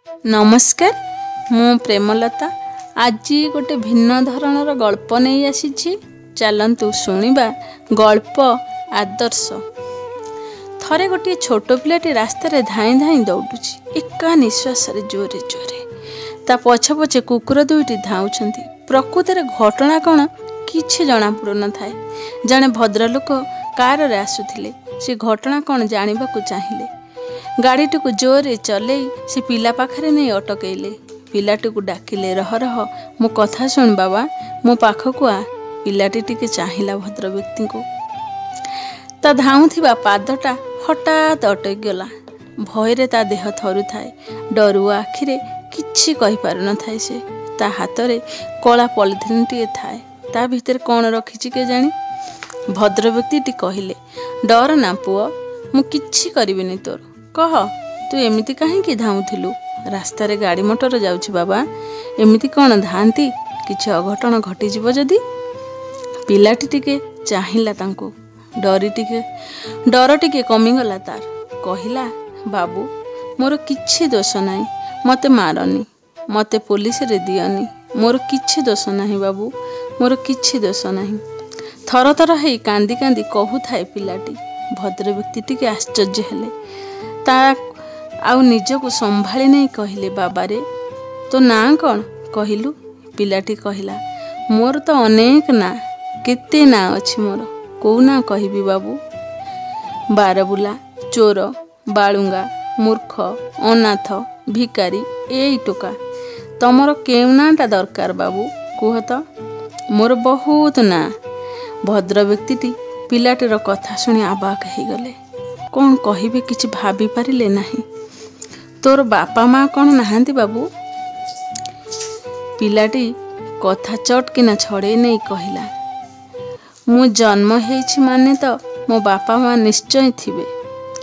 नमस्कार, मु प्रेमलता। आज गोटे भिन्न धरणर गल्प नहीं आसी। चलतु शुणिबा गल्प आदर्श। थरे गोटे छोट पिलाटी रास्तार धाई धाई दौड़ुची एका निश्वास जोरे जोरे। ता पछे पछे कुकुर दुईटी धाउछंती। प्रकृतिर घटना कौन किछि जना पड़ु न थाए। जने भद्रलोक कार रे आसुथिले। से घटना कौन जानिबाकु चाहिए। गाड़ीटी को जोरे चलई से पिला पाखरे नहीं अटकैले। पिलाटी को डाकिले, रह रह मो कथा सुन बाबा, मो पाखकु आ। पिलाटी टिके चाहिला भद्र व्यक्ति को। ता धाउथिबा पादटा हठात अटक गला। भयरे ता देह थरु थाए। डरुआ आखिरे किछि कहि पारु न थाए। से ता हातरे कला पॉलिथिन टिए थाए। ता भितर कौन रखिछि के जानी। भद्र व्यक्ति कहिले, डर ना पुओ, मु किछि करिबिनी तोर। कह, तू एमिति काहेकि धाउथिलु? रास्तारे गाड़ी मोटर जाउछि बाबा, एमिति कौन धांती? किछि अघटन घटी जिवो जदि। पिलाटी टिके चाहिला तांको। डर टिके कमिगला तार। कहिला, बाबू मोर किछि दोष नाही, मते मारनी, मते पुलिस रे दियनी। मोर किछि दोष नाही बाबू, मोर किछि दोष नाही। थर थर हेई कांदी कांदी कहूथाए पिलाटी। भद्र व्यक्ति टिके आश्चर्य हेले। ता आउ निजको संभाली नहीं कहिले, बाबा रे तो ना कौन कहिलु? पिलाटी कहिला, मोर तो अनेक ना, केते ना अछि मोर, को ना कहिबी बाबू? बारबुला, चोर, बालुंगा, मूर्ख, अनाथ, भिकारी, एई टोका। तमर केउ नाटा दरकार बाबू, कुह तो? मोर बहुत ना। भद्र व्यक्ति पिलाटीर कथा शुणी आबाक हो गले। कौन कहिबे किछि भाभी पारिले नाही। तोर बापा माँ कौन नहांती बाबू? पिलाटी कथा चटकिना छड़े नहीं कहिला, मु जन्म हेछि माने तो मो बापा माँ निश्चय थिबे।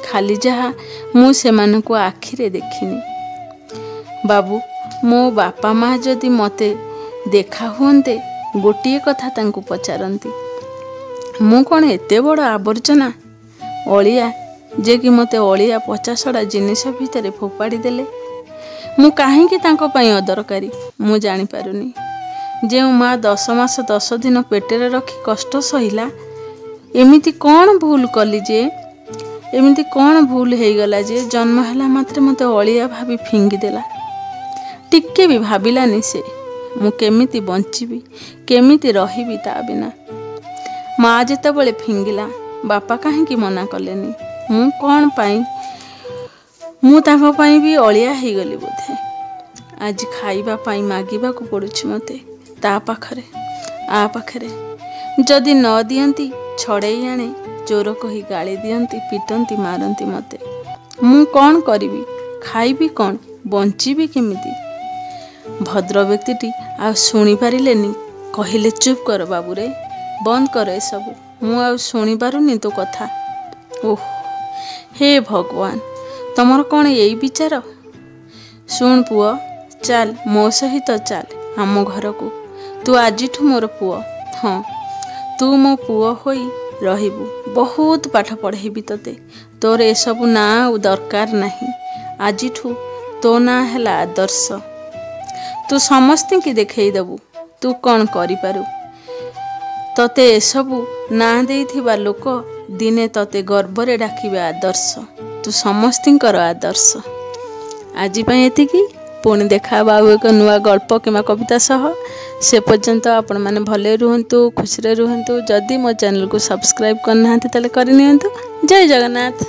खाली जहा मु सेमानकु आखिरे देखिनी। बाबू, मो बापा माँ जदि मते देखा हुंते गोटिए कथा तांकु पचारंती, मु कौन एते बड़ आवर्जना अलिया जे कि मते अलिया पचासड़ा जिनिस भितर फोपाड़ी देले। मु काहेकि तांको पई अदरकारी मु जानी पारुनी। जे माँ 10 मास 10 दिन पेटेरे रखी कष्ट सहिला, एमिति कौन भूल कली जे, एमिति कौन भूल हेगला जे जन्म हैला मात्रे मते अलिया भाभी फिंगी देला। टिके भी भाबिलानी से मु केमिति बंचिबी, केमिति रहिबी ता बिना। माँ जेतेबेले फिंगिला, बापा काहेकि मना कलेनी। मु कौन पाई, मु तांको पाई भी अलिया ही गली बोधे। आज खाइबा पाई मागिबा को पड़ुछि मते ता पाखरे आ पाखरे। जदि न दियंती छड़ेई आणे, चोर कही गाली दियंती, पिटंती, मारंती मते। मु कौन करिबी, खाइबी कौन, बंचिबी केमिति? भद्र व्यक्ति आ शुणी पारिलेनी। कहिले, चुप कर बाबू रे, बंद कर ए सब, मु आ शुणी पारुनी तो कथा। ओह हे भगवान, तमर कौन यही विचार? शुण पुओ, चल मो सहित चल आम घर को। तू आजिठू मोर पुओ। हाँ, तू मो पुओ होई रहिबू। बहुत पाठ पढ़ेबी तते। तोर ए सब ना दरकार नहीं। आजिठू तो ना हैला आदर्श। तू समस्त की देखई देबू तू कौन करि पारू। तते ए सबू ना देइथिबा लोक दिने तते गर्वरे डाकिबे आदर्श। तू समस्तिंकर आदर्श। आजि पई एतिकी। पुणी देखा बाबू एक नुआ गल्प किंवा कविता सह। से पर्यंत आपण माने भले रुहंतु, खुशी रे रुहंतु। जदि मो चैनल को सब्सक्राइब करना ताले करनियंतु। जय जगन्नाथ।